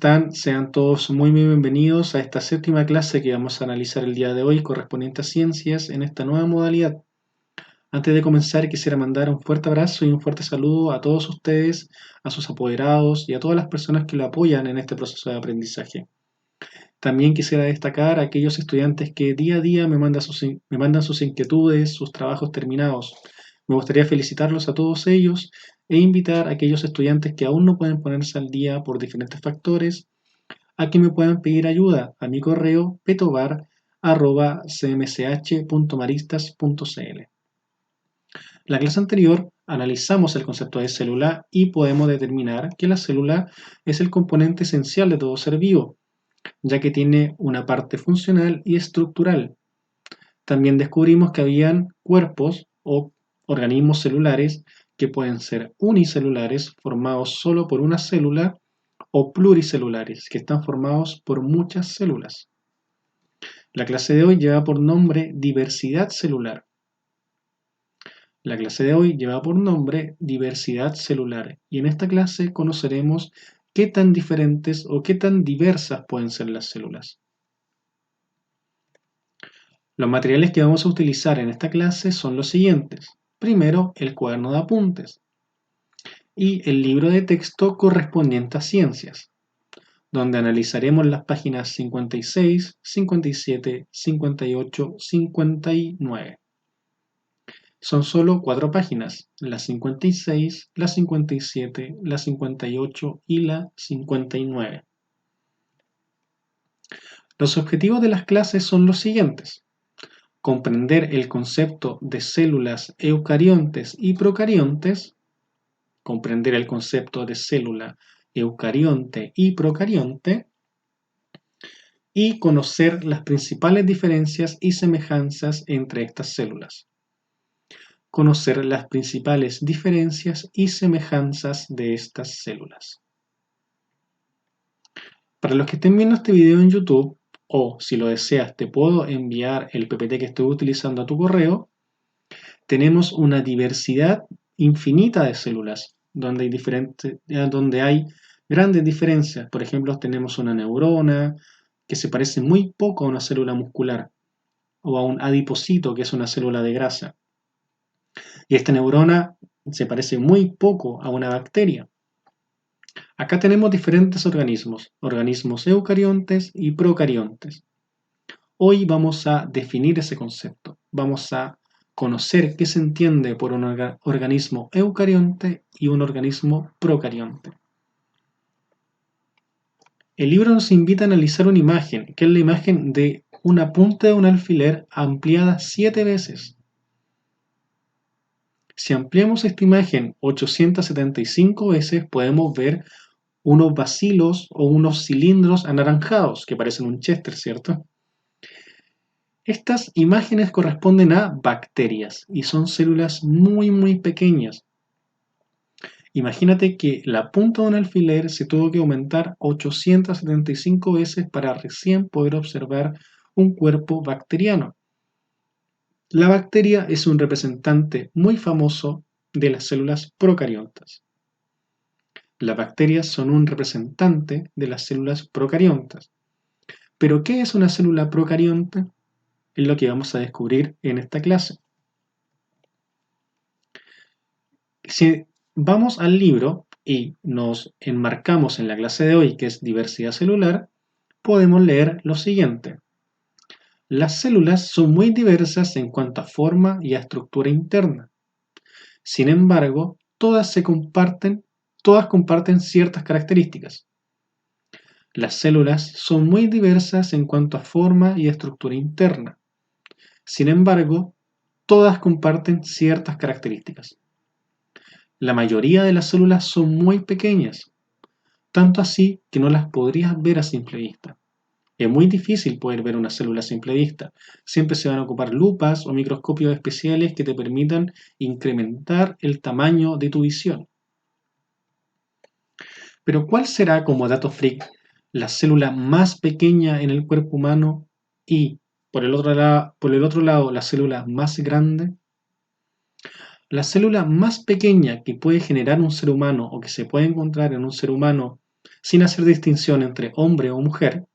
están? Sean todos muy bienvenidos a esta séptima clase que vamos a analizar el día de hoy correspondiente a ciencias en esta nueva modalidad. Antes de comenzar quisiera mandar un fuerte abrazo y un fuerte saludo a todos ustedes, a sus apoderados y a todas las personas que lo apoyan en este proceso de aprendizaje. También quisiera destacar a aquellos estudiantes que día a día me mandan sus inquietudes, sus trabajos terminados. Me gustaría felicitarlos a todos ellos e invitar a aquellos estudiantes que aún no pueden ponerse al día por diferentes factores a que me puedan pedir ayuda a mi correo petobar@cmch.maristas.cl. La clase anterior analizamos el concepto de célula y podemos determinar que la célula es el componente esencial de todo ser vivo, ya que tiene una parte funcional y estructural. También descubrimos que habían cuerpos o organismos celulares que pueden ser unicelulares, formados solo por una célula, o pluricelulares, que están formados por muchas células. La clase de hoy lleva por nombre diversidad celular. La clase de hoy lleva por nombre diversidad celular y en esta clase conoceremos qué tan diferentes o qué tan diversas pueden ser las células. Los materiales que vamos a utilizar en esta clase son los siguientes. Primero, el cuaderno de apuntes y el libro de texto correspondiente a ciencias, donde analizaremos las páginas 56, 57, 58, 59. Son solo 4 páginas, la 56, la 57, la 58 y la 59. Los objetivos de las clases son los siguientes. Comprender el concepto de células eucariontes y procariontes, comprender el concepto de célula eucarionte y procarionte, y conocer las principales diferencias y semejanzas entre estas células. Conocer las principales diferencias y semejanzas de estas células. Para los que estén viendo este video en YouTube, o si lo deseas te puedo enviar el PPT que estoy utilizando a tu correo, tenemos una diversidad infinita de células, donde hay grandes diferencias. Por ejemplo, tenemos una neurona que se parece muy poco a una célula muscular, o a un adipocito, que es una célula de grasa. Y esta neurona se parece muy poco a una bacteria. Acá tenemos diferentes organismos eucariontes y procariontes. Hoy vamos a definir ese concepto. Vamos a conocer qué se entiende por un organismo eucarionte y un organismo procarionte. El libro nos invita a analizar una imagen, que es la imagen de una punta de un alfiler ampliada 7 veces. Si ampliamos esta imagen 875 veces, podemos ver unos bacilos o unos cilindros anaranjados que parecen un Chester, ¿cierto? Estas imágenes corresponden a bacterias y son células muy pequeñas. Imagínate que la punta de un alfiler se tuvo que aumentar 875 veces para recién poder observar un cuerpo bacteriano. La bacteria es un representante muy famoso de las células procariontas. Las bacterias son un representante de las células procariontas. ¿Pero qué es una célula procarionte? Es lo que vamos a descubrir en esta clase. Si vamos al libro y nos enmarcamos en la clase de hoy, que es diversidad celular, podemos leer lo siguiente. Las células son muy diversas en cuanto a forma y a estructura interna. Sin embargo, todas comparten ciertas características. Las células son muy diversas en cuanto a forma y estructura interna. Sin embargo, todas comparten ciertas características. La mayoría de las células son muy pequeñas, tanto así que no las podrías ver a simple vista. Es muy difícil poder ver una célula a simple vista. Siempre se van a ocupar lupas o microscopios especiales que te permitan incrementar el tamaño de tu visión. Pero ¿cuál será, como dato freak, la célula más pequeña en el cuerpo humano y, por el otro lado, la célula más grande? La célula más pequeña que puede generar un ser humano o que se puede encontrar en un ser humano sin hacer distinción entre hombre o mujer,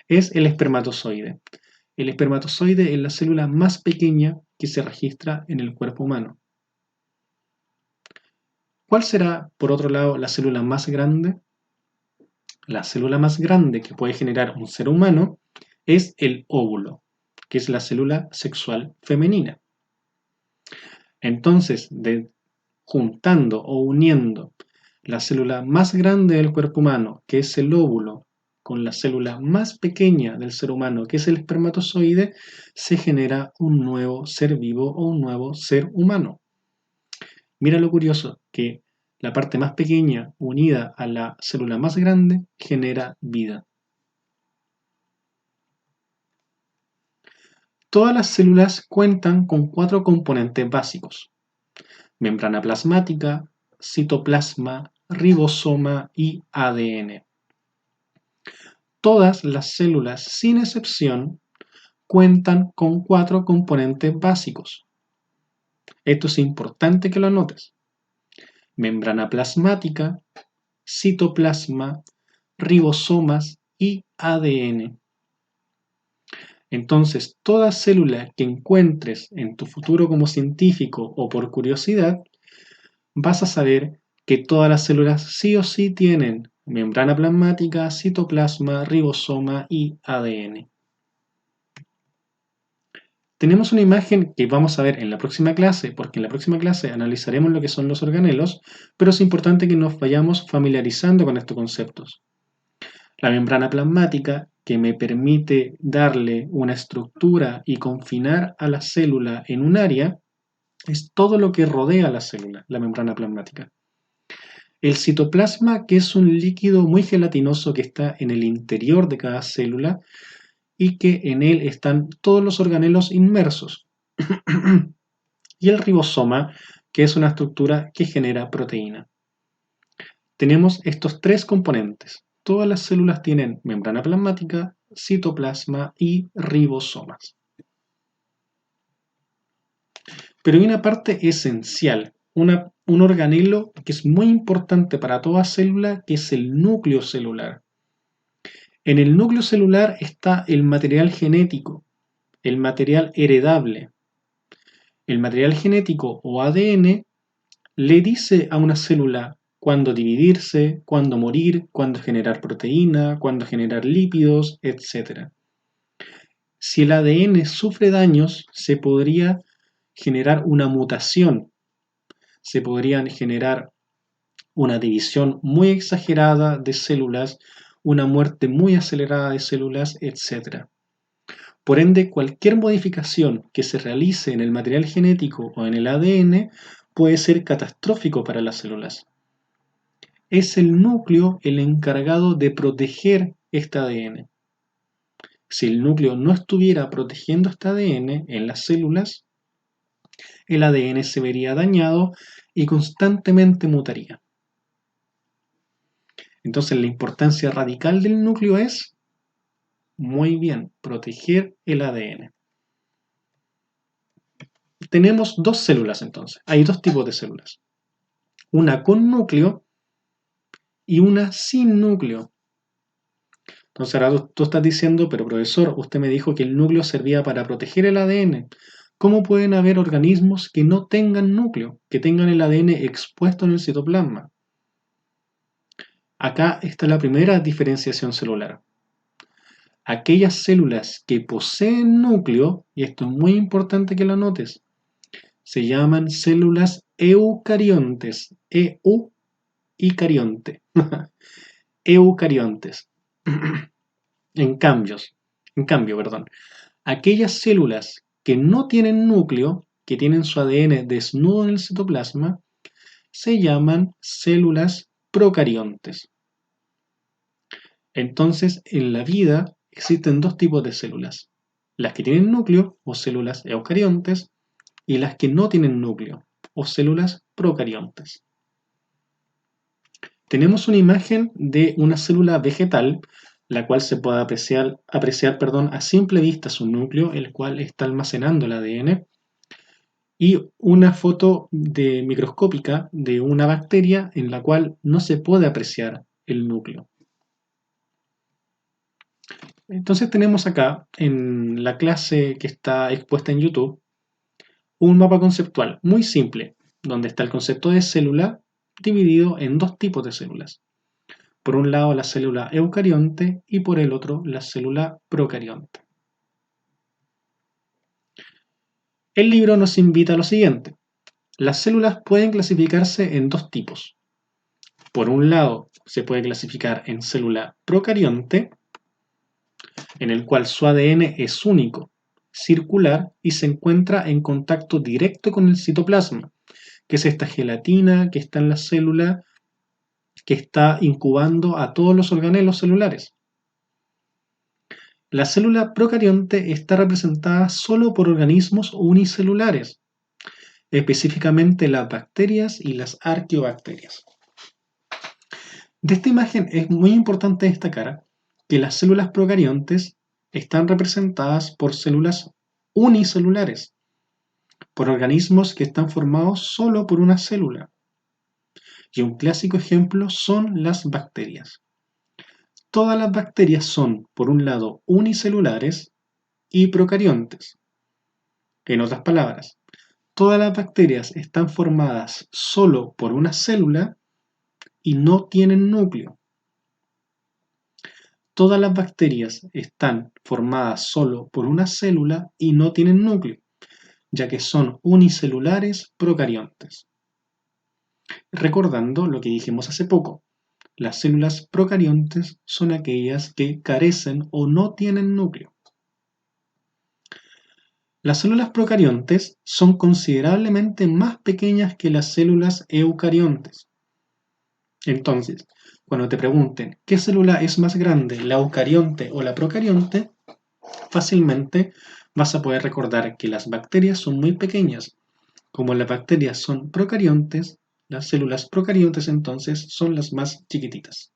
es el espermatozoide. El espermatozoide es la célula más pequeña que se registra en el cuerpo humano. ¿Cuál será, por otro lado, la célula más grande? La célula más grande que puede generar un ser humano es el óvulo, que es la célula sexual femenina. Entonces, juntando o uniendo la célula más grande del cuerpo humano, que es el óvulo, con la célula más pequeña del ser humano, que es el espermatozoide, se genera un nuevo ser vivo o un nuevo ser humano. Mira lo curioso, que la parte más pequeña unida a la célula más grande genera vida. Todas las células cuentan con 4 componentes básicos: membrana plasmática, citoplasma, ribosoma y ADN. Todas las células, sin excepción, cuentan con 4 componentes básicos. Esto es importante que lo anotes: membrana plasmática, citoplasma, ribosomas y ADN. Entonces, toda célula que encuentres en tu futuro como científico o por curiosidad, vas a saber que todas las células sí o sí tienen membrana plasmática, citoplasma, ribosoma y ADN. Tenemos una imagen que vamos a ver en la próxima clase, porque en la próxima clase analizaremos lo que son los organelos, pero es importante que nos vayamos familiarizando con estos conceptos. La membrana plasmática, que me permite darle una estructura y confinar a la célula en un área, es todo lo que rodea a la célula, la membrana plasmática. El citoplasma, que es un líquido muy gelatinoso que está en el interior de cada célula y que en él están todos los organelos inmersos. Y el ribosoma, que es una estructura que genera proteína. Tenemos estos 3 componentes. Todas las células tienen membrana plasmática, citoplasma y ribosomas. Pero hay una parte esencial, un organelo que es muy importante para toda célula, que es el núcleo celular. En el núcleo celular está el material genético, el material heredable. El material genético o ADN le dice a una célula cuándo dividirse, cuándo morir, cuándo generar proteína, cuándo generar lípidos, etc. Si el ADN sufre daños, se podría generar una mutación, se podrían generar una división muy exagerada de células, una muerte muy acelerada de células, etc. Por ende, cualquier modificación que se realice en el material genético o en el ADN puede ser catastrófico para las células. Es el núcleo el encargado de proteger este ADN. Si el núcleo no estuviera protegiendo este ADN en las células, el ADN se vería dañado y constantemente mutaría. Entonces, la importancia radical del núcleo es, muy bien, proteger el ADN. Tenemos 2 células entonces. Hay 2 tipos de células. Una con núcleo y una sin núcleo. Entonces ahora tú estás diciendo, pero profesor, usted me dijo que el núcleo servía para proteger el ADN. ¿Cómo pueden haber organismos que no tengan núcleo, que tengan el ADN expuesto en el citoplasma? Acá está la primera diferenciación celular. Aquellas células que poseen núcleo, y esto es muy importante que lo notes, se llaman células eucariontes. Y carionte. Eucariontes. En cambio, aquellas células que no tienen núcleo, que tienen su ADN desnudo en el citoplasma, se llaman células procariontes. Entonces, en la vida existen 2 tipos de células: las que tienen núcleo, o células eucariontes, y las que no tienen núcleo, o células procariontes. Tenemos una imagen de una célula vegetal, la cual se puede apreciar a simple vista su núcleo, el cual está almacenando el ADN, y una foto microscópica de una bacteria en la cual no se puede apreciar el núcleo. Entonces tenemos acá, en la clase que está expuesta en YouTube, un mapa conceptual muy simple, donde está el concepto de célula dividido en dos tipos de células. Por un lado la célula eucarionte y por el otro la célula procarionte. El libro nos invita a lo siguiente. Las células pueden clasificarse en dos tipos. Por un lado, se puede clasificar en célula procarionte, en el cual su ADN es único, circular y se encuentra en contacto directo con el citoplasma, que es esta gelatina que está en la célula que está incubando a todos los organelos celulares. La célula procarionte está representada solo por organismos unicelulares, específicamente las bacterias y las arqueobacterias. De esta imagen es muy importante destacar que las células procariontes están representadas por células unicelulares, por organismos que están formados solo por una célula. Y un clásico ejemplo son las bacterias. Todas las bacterias son, por un lado, unicelulares y procariontes. En otras palabras, todas las bacterias están formadas solo por una célula y no tienen núcleo. Todas las bacterias están formadas solo por una célula y no tienen núcleo, ya que son unicelulares procariontes. Recordando lo que dijimos hace poco, las células procariontes son aquellas que carecen o no tienen núcleo. Las células procariontes son considerablemente más pequeñas que las células eucariontes. Entonces, cuando te pregunten qué célula es más grande, la eucarionte o la procarionte, fácilmente vas a poder recordar que las bacterias son muy pequeñas. Como las bacterias son procariontes, las células procariontes entonces son las más chiquititas.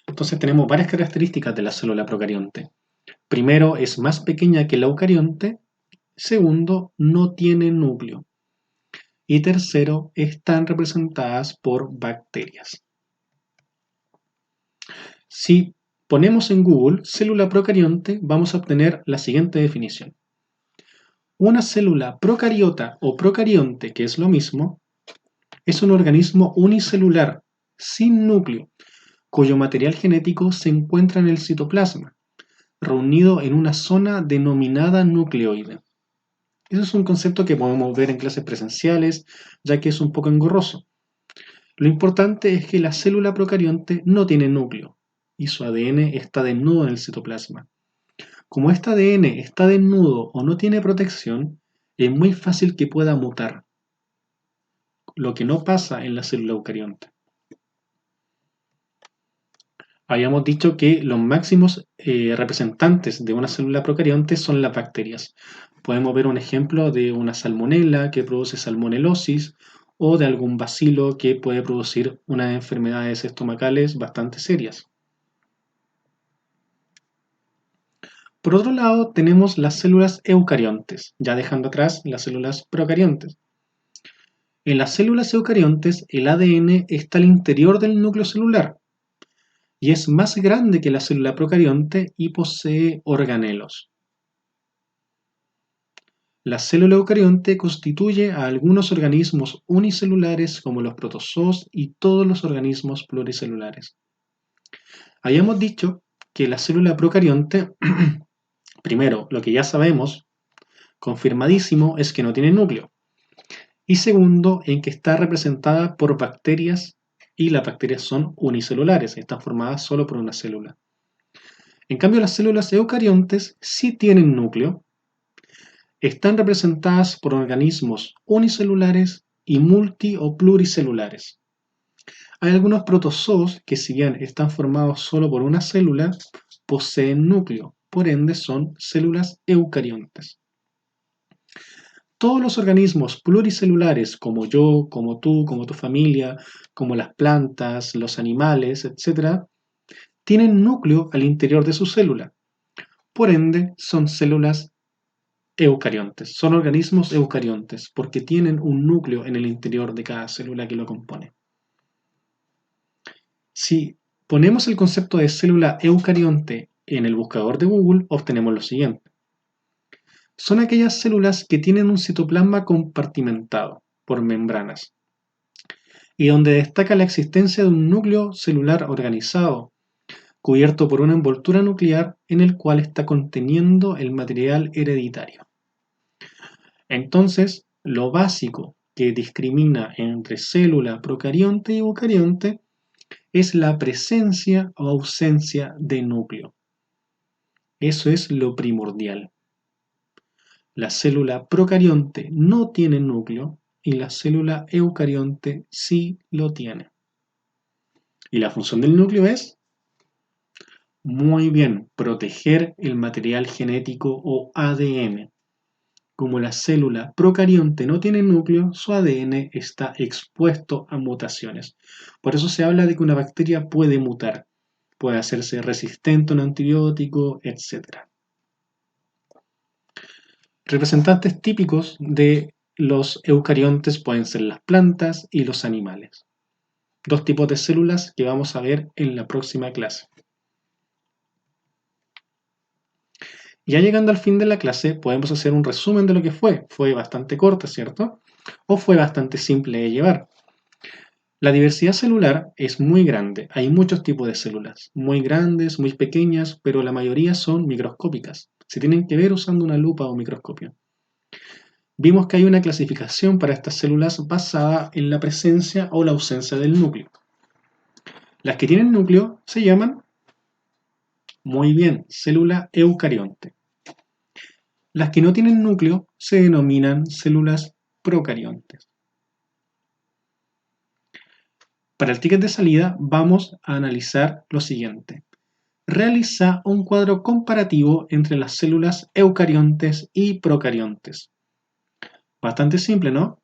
Entonces tenemos varias características de la célula procarionte. Primero, es más pequeña que la eucarionte. Segundo, no tiene núcleo. Y tercero, están representadas por bacterias. Si ponemos en Google célula procarionte, vamos a obtener la siguiente definición. Una célula procariota o procarionte, que es lo mismo, es un organismo unicelular, sin núcleo, cuyo material genético se encuentra en el citoplasma, reunido en una zona denominada nucleoide. Eso es un concepto que podemos ver en clases presenciales, ya que es un poco engorroso. Lo importante es que la célula procarionte no tiene núcleo y su ADN está desnudo en el citoplasma. Como este ADN está desnudo o no tiene protección, es muy fácil que pueda mutar, lo que no pasa en la célula eucarionte. Habíamos dicho que los máximos representantes de una célula procarionte son las bacterias. Podemos ver un ejemplo de una salmonela que produce salmonelosis o de algún bacilo que puede producir unas enfermedades estomacales bastante serias. Por otro lado, tenemos las células eucariontes, ya dejando atrás las células procariontes. En las células eucariontes, el ADN está al interior del núcleo celular y es más grande que la célula procarionte y posee organelos. La célula eucarionte constituye a algunos organismos unicelulares como los protozoos y todos los organismos pluricelulares. Habíamos dicho que la célula procarionte, primero, lo que ya sabemos, confirmadísimo, es que no tiene núcleo. Y segundo, en que está representada por bacterias y las bacterias son unicelulares, están formadas solo por una célula. En cambio, las células eucariontes sí tienen núcleo, están representadas por organismos unicelulares y multi o pluricelulares. Hay algunos protozoos que, si bien están formados solo por una célula, poseen núcleo, por ende son células eucariontes. Todos los organismos pluricelulares, como yo, como tú, como tu familia, como las plantas, los animales, etc., tienen núcleo al interior de su célula. Por ende, son células eucariontes, son organismos eucariontes, porque tienen un núcleo en el interior de cada célula que lo compone. Si ponemos el concepto de célula eucarionte en el buscador de Google, obtenemos lo siguiente. Son aquellas células que tienen un citoplasma compartimentado por membranas y donde destaca la existencia de un núcleo celular organizado, cubierto por una envoltura nuclear en el cual está conteniendo el material hereditario. Entonces, lo básico que discrimina entre célula procarionte y eucarionte es la presencia o ausencia de núcleo. Eso es lo primordial. La célula procarionte no tiene núcleo y la célula eucarionte sí lo tiene. ¿Y la función del núcleo es? Muy bien, proteger el material genético o ADN. Como la célula procarionte no tiene núcleo, su ADN está expuesto a mutaciones. Por eso se habla de que una bacteria puede mutar, puede hacerse resistente a un antibiótico, etc. Representantes típicos de los eucariontes pueden ser las plantas y los animales. Dos tipos de células que vamos a ver en la próxima clase. Ya llegando al fin de la clase, podemos hacer un resumen de lo que fue. Fue bastante corta, ¿cierto? O fue bastante simple de llevar. La diversidad celular es muy grande. Hay muchos tipos de células, muy grandes, muy pequeñas, pero la mayoría son microscópicas. Se tienen que ver usando una lupa o microscopio. Vimos que hay una clasificación para estas células basada en la presencia o la ausencia del núcleo. Las que tienen núcleo se llaman, muy bien, célula eucarionte. Las que no tienen núcleo se denominan células procariontes. Para el ticket de salida vamos a analizar lo siguiente. Realiza un cuadro comparativo entre las células eucariontes y procariontes. Bastante simple, ¿no?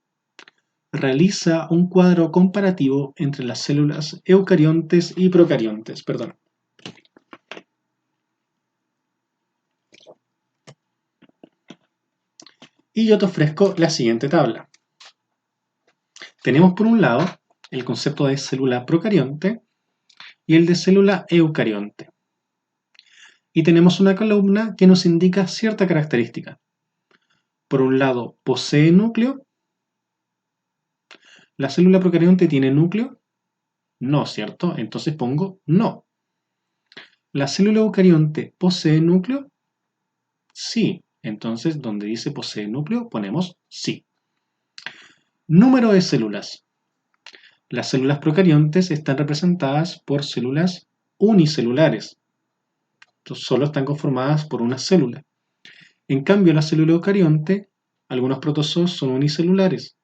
Realiza un cuadro comparativo entre las células eucariontes y procariontes. Perdón. Y yo te ofrezco la siguiente tabla. Tenemos por un lado el concepto de célula procarionte y el de célula eucarionte. Y tenemos una columna que nos indica cierta característica. Por un lado, posee núcleo. ¿La célula procarionte tiene núcleo? No, ¿cierto? Entonces pongo no. ¿La célula eucarionte posee núcleo? Sí. Entonces, donde dice posee núcleo, ponemos sí. Número de células. Las células procariontes están representadas por células unicelulares. Entonces, solo están conformadas por una célula. En cambio, la célula eucarionte, algunos protozoos son unicelulares.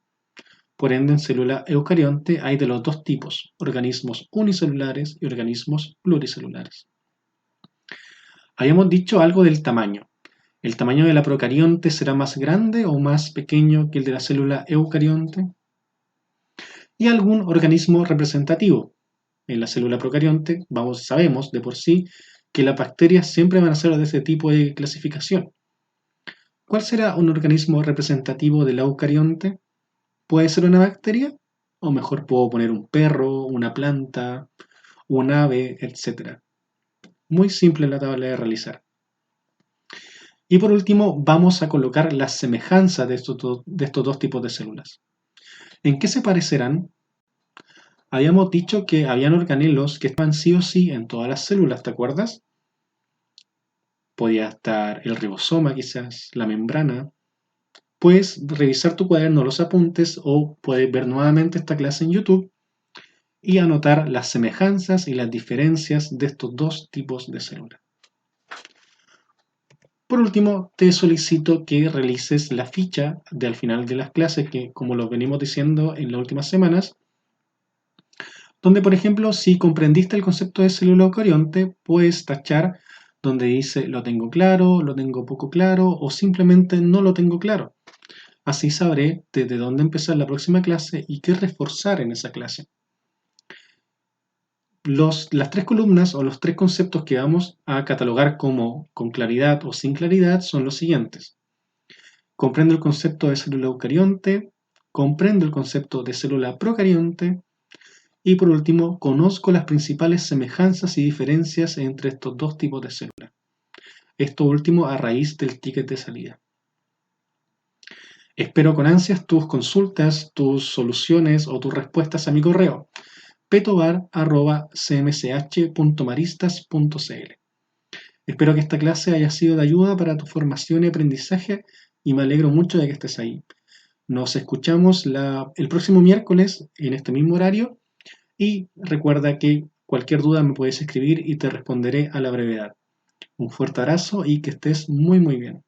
Por ende, en célula eucarionte hay de los dos tipos, organismos unicelulares y organismos pluricelulares. Habíamos dicho algo del tamaño. ¿El tamaño de la procarionte será más grande o más pequeño que el de la célula eucarionte? Y algún organismo representativo. En la célula procarionte, sabemos de por sí que las bacterias siempre van a ser de ese tipo de clasificación. ¿Cuál será un organismo representativo del eucarionte? ¿Puede ser una bacteria? O mejor puedo poner un perro, una planta, un ave, etc. Muy simple la tabla de realizar. Y por último, vamos a colocar las semejanzas de estos dos tipos de células. ¿En qué se parecerán? Habíamos dicho que habían organelos que estaban sí o sí en todas las células, ¿te acuerdas? Podía estar el ribosoma quizás, la membrana. Puedes revisar tu cuaderno, los apuntes o puedes ver nuevamente esta clase en YouTube y anotar las semejanzas y las diferencias de estos dos tipos de células. Por último, te solicito que realices la ficha de al final de las clases, que como lo venimos diciendo en las últimas semanas, donde por ejemplo, si comprendiste el concepto de célula eucarionte, puedes tachar donde dice lo tengo claro, lo tengo poco claro o simplemente no lo tengo claro. Así sabré desde dónde empezar la próxima clase y qué reforzar en esa clase. Las tres columnas o los tres conceptos que vamos a catalogar como con claridad o sin claridad son los siguientes. Comprendo el concepto de célula eucarionte, comprendo el concepto de célula procarionte Y por último, conozco las principales semejanzas y diferencias entre estos dos tipos de célula. Esto último a raíz del ticket de salida. Espero con ansias tus consultas, tus soluciones o tus respuestas a mi correo petobar@cmch.maristas.cl. Espero que esta clase haya sido de ayuda para tu formación y aprendizaje y me alegro mucho de que estés ahí. Nos escuchamos el próximo miércoles en este mismo horario y recuerda que cualquier duda me puedes escribir y te responderé a la brevedad. Un fuerte abrazo y que estés muy muy bien.